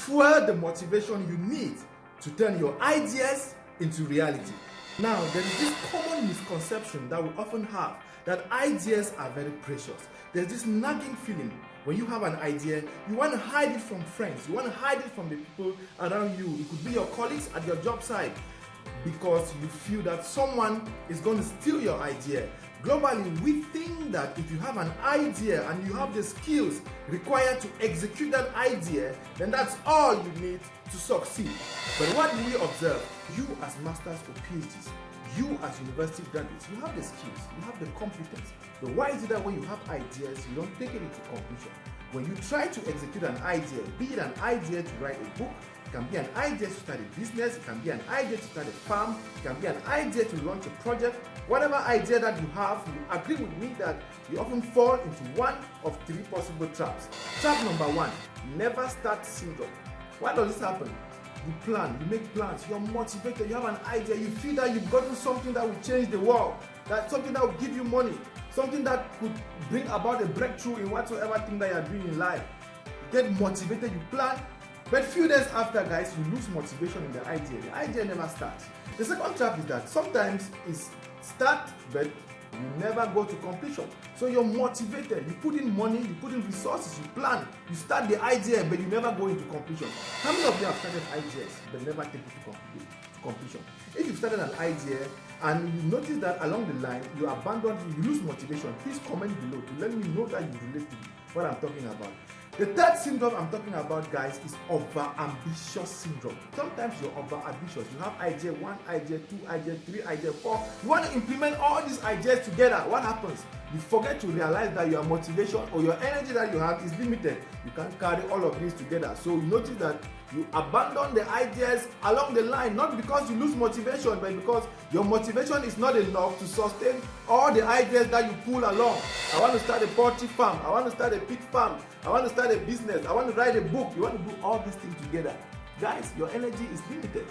fuel the motivation you need to turn your ideas into reality. Now, there is this common misconception that we often have that ideas are very precious. There's this nagging feeling when you have an idea, you want to hide it from friends, you want to hide it from the people around you. It could be your colleagues at your job site, because you feel that someone is going to steal your idea. Globally, we think that if you have an idea and you have the skills required to execute that idea, then that's all you need to succeed. But what do we observe? You as masters or PhDs, you as university graduates, you have the skills, you have the competence. But why is it that when you have ideas, you don't take it into conclusion? When you try to execute an idea, be it an idea to write a book, it can be an idea to start a business, it can be an idea to start a farm, it can be an idea to launch a project. Whatever idea that you have, you agree with me that you often fall into one of three possible traps. Trap number one, never start syndrome. Why does this happen? You plan, you make plans, you're motivated, you have an idea, you feel that you've gotten something that will change the world, that something that will give you money, something that could bring about a breakthrough in whatsoever thing that you're doing in life. You get motivated, you plan, but few days after, guys, you lose motivation in the idea never starts. The second trap is that sometimes it's start, but you never go to completion. So you're motivated, you put in money, you put in resources, you plan, you start the idea, but you never go into completion. How many of you have started ideas but never take it to completion? If you've started an idea and you notice that along the line you abandon, you lose motivation, please comment below to let me know that you relate to what I'm talking about. The third syndrome I'm talking about, guys, is over-ambitious syndrome. Sometimes you're over-ambitious. You have idea 1, idea 2, idea 3, idea 4. You want to implement all these ideas together. What happens? You forget to realize that your motivation or your energy that you have is limited. You can't carry all of these together. So you notice that you abandon the ideas along the line, not because you lose motivation, but because your motivation is not enough to sustain all the ideas that you pull along. I want to start a poultry farm. I want to start a pig farm. I want to start a business. I want to write a book. You want to do all these things together. Guys, your energy is limited.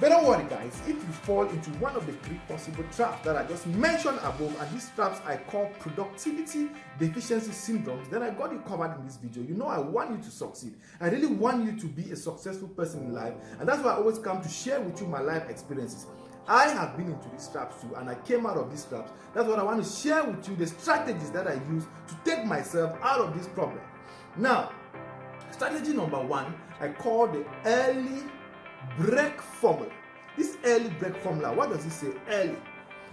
But don't worry, guys, if you fall into one of the three possible traps that I just mentioned above, and these traps I call productivity deficiency syndromes, then I got you covered in this video. You know I want you to succeed. I really want you to be a successful person in life, and that's why I always come to share with you my life experiences. I have been into these traps too, and I came out of these traps. That's what I want to share with you, the strategies that I use to take myself out of this problem. Now, strategy number one, I call the early break formula. This early break formula, what does it say? Early.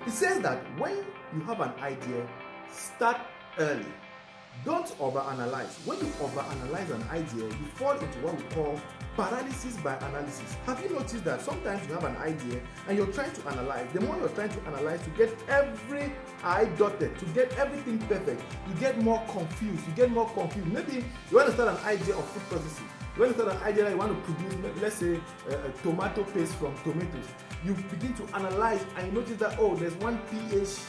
It says that when you have an idea, start early. Don't overanalyze. When you overanalyze an idea, you fall into what we call paralysis by analysis. Have you noticed that sometimes you have an idea and you're trying to analyze? The more you're trying to analyze to get every I dotted, to get everything perfect, you get more confused. Maybe you want to start an idea of food processing. You want to start an idea that you want to produce, let's say, a tomato paste from tomatoes. You begin to analyze and you notice that, oh, there's one pH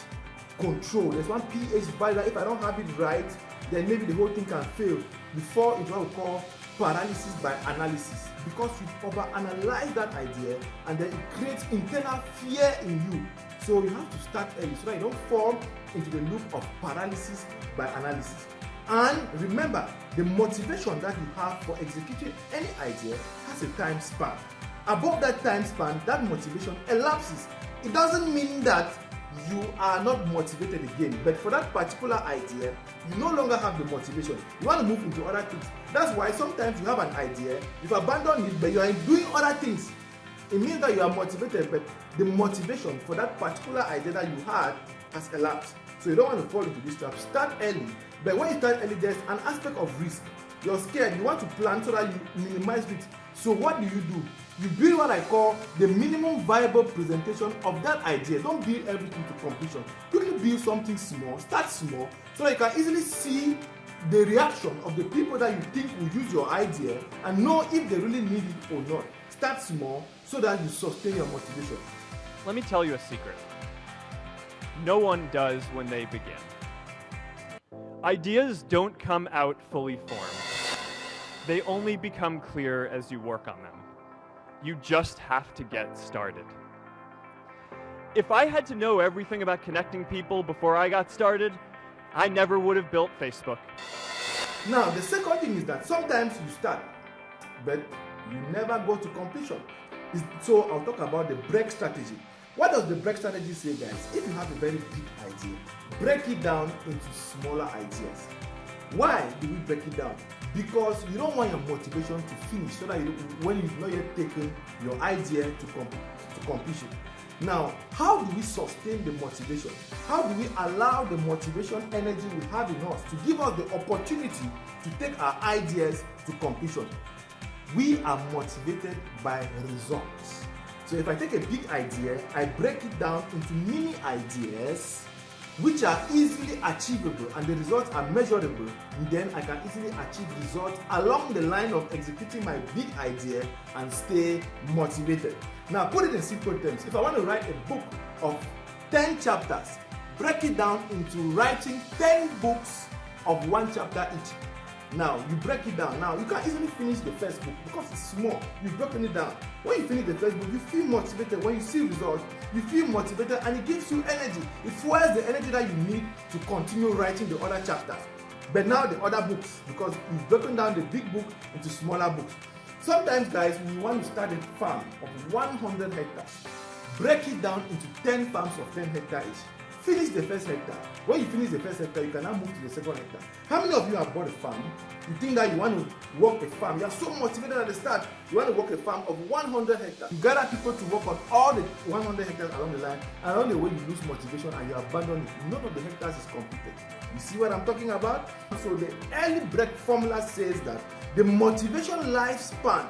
control, there's one pH value that if I don't have it right, then maybe the whole thing can fail. You fall into what we call paralysis by analysis, because you overanalyze that idea and then it creates internal fear in you. So you have to start early so that you don't fall into the loop of paralysis by analysis. And remember, the motivation that you have for executing any idea has a time span. Above that time span, that motivation elapses. It doesn't mean that you are not motivated again, but for that particular idea, you no longer have the motivation. You want to move into other things. That's why sometimes you have an idea, you've abandoned it, but you are doing other things. It means that you are motivated, but the motivation for that particular idea that you had has elapsed. So you don't want to fall into this trap. Start early, but when you start early, there's an aspect of risk. You're scared, you want to plan so that you minimize risk. So what do? You build what I call the minimum viable presentation of that idea. Don't build everything to completion. Quickly build something small, start small, so that you can easily see the reaction of the people that you think will use your idea and know if they really need it or not. Start small so that you sustain your motivation. Let me tell you a secret. No one does when they begin. Ideas don't come out fully formed. They only become clear as you work on them. You just have to get started. If I had to know everything about connecting people before I got started, I never would have built Facebook. Now, the second thing is that sometimes you start, but You never go to completion. So I'll talk about the break strategy. What does the break strategy say, guys? If you have a very big idea, break it down into smaller ideas. Why do we break it down? Because you don't want your motivation to finish, so that when you've not yet taken your idea to completion. Now, how do we sustain the motivation? How do we allow the motivation energy we have in us to give us the opportunity to take our ideas to completion? We are motivated by results. So if I take a big idea, I break it down into mini ideas which are easily achievable and the results are measurable, and then I can easily achieve results along the line of executing my big idea and stay motivated. Now, put it in simple terms. If I want to write a book of 10 chapters, break it down into writing 10 books of 1 chapter each. Now, you break it down. Now, you can easily finish the first book because it's small. You've broken it down. When you finish the first book, you feel motivated. When you see results, you feel motivated and it gives you energy. It fuels the energy that you need to continue writing the other chapters. But now the other books, because you've broken down the big book into smaller books. Sometimes, guys, we want to start a farm of 100 hectares. Break it down into 10 farms of 10 hectares each. Finish the first hectare. When you finish the first hectare, you can now move to the second hectare. How many of you have bought a farm? You think that you want to work a farm. You are so motivated at the start. You want to work a farm of 100 hectares. You gather people to work on all the 100 hectares along the line, and along the way you lose motivation and you abandon it. None of the hectares is completed. You see what I'm talking about? So the early break formula says that the motivation lifespan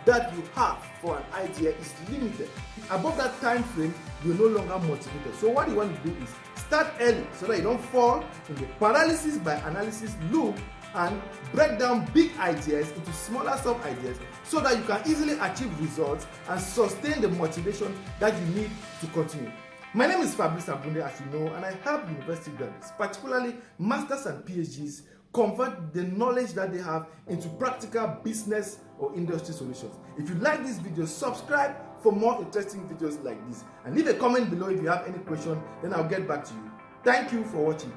that you have for an idea is limited. Above that time frame, you're no longer motivated. So what you want to do is start early so that you don't fall in the paralysis by analysis loop, and break down big ideas into smaller sub-ideas so that you can easily achieve results and sustain the motivation that you need to continue. My name is Fabrice Abunde, as you know, and I help university graduates, particularly masters and PhDs, convert the knowledge that they have into practical business or industry solutions. If you like this video, subscribe for more interesting videos like this, and leave a comment below if you have any question, then I'll get back to you. Thank you for watching.